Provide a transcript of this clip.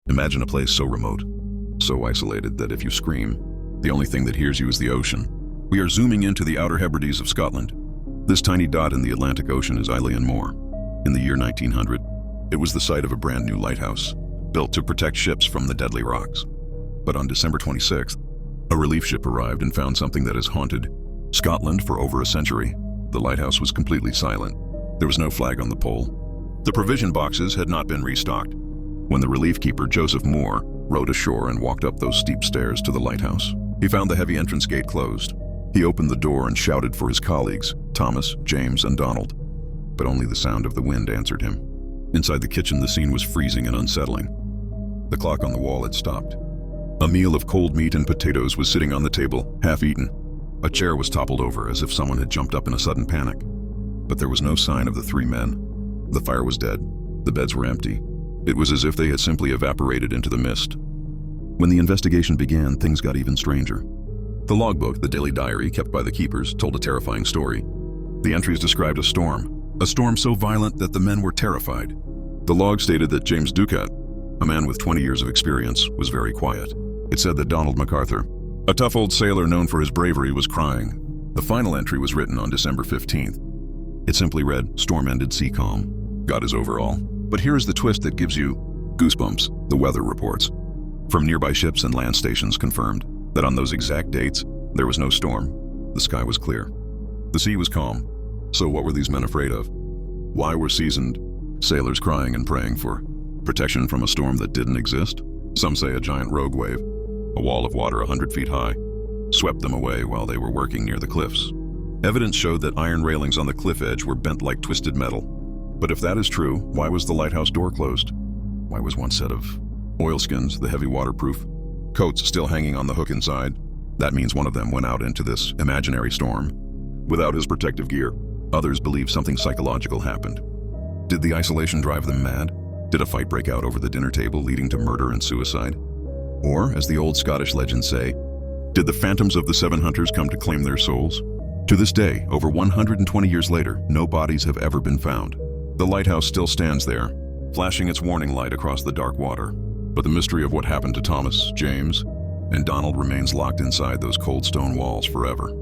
Imagine a place so remote, so isolated that if you scream, the only thing that hears you is the ocean. We are zooming into the Outer Hebrides of Scotland. This tiny dot in the Atlantic Ocean is Eilean Moor. In the year 1900, it was the site of a brand new lighthouse, built to protect ships from the deadly rocks. But on December 26th, a relief ship arrived and found something that has haunted Scotland for over a century. The lighthouse was completely silent. There was no flag on the pole. The provision boxes had not been restocked. When the relief keeper, Joseph Moore, rowed ashore and walked up those steep stairs to the lighthouse, he found the heavy entrance gate closed. He opened the door and shouted for his colleagues, Thomas, James, and Donald. But only the sound of the wind answered him. Inside the kitchen, the scene was freezing and unsettling. The clock on the wall had stopped. A meal of cold meat and potatoes was sitting on the table, half-eaten. A chair was toppled over as if someone had jumped up in a sudden panic. But there was no sign of the three men. The fire was dead. The beds were empty. It was as if they had simply evaporated into the mist. When the investigation began, things got even stranger. The logbook, the daily diary kept by the keepers, told a terrifying story. The entries described a storm so violent that the men were terrified. The log stated that James Ducat, a man with 20 years of experience, was very quiet. It said that Donald MacArthur, a tough old sailor known for his bravery, was crying. The final entry was written on December 15th. It simply read, "Storm ended, sea calm. God is over all." But here is the twist that gives you goosebumps. The weather reports from nearby ships and land stations confirmed that on those exact dates, there was no storm. The sky was clear. The sea was calm. So what were these men afraid of? Why were seasoned sailors crying and praying for protection from a storm that didn't exist? Some say a giant rogue wave, a wall of water 100 feet high, swept them away while they were working near the cliffs. Evidence showed that iron railings on the cliff edge were bent like twisted metal. But if that is true, why was the lighthouse door closed? Why was one set of oilskins, the heavy waterproof coats, still hanging on the hook inside? That means one of them went out into this imaginary storm without his protective gear. Others believe something psychological happened. Did the isolation drive them mad? Did a fight break out over the dinner table, leading to murder and suicide? Or, as the old Scottish legends say, did the phantoms of the Seven Hunters come to claim their souls? To this day, over 120 years later, no bodies have ever been found. The lighthouse still stands there, flashing its warning light across the dark water. But the mystery of what happened to Thomas, James, and Donald remains locked inside those cold stone walls forever.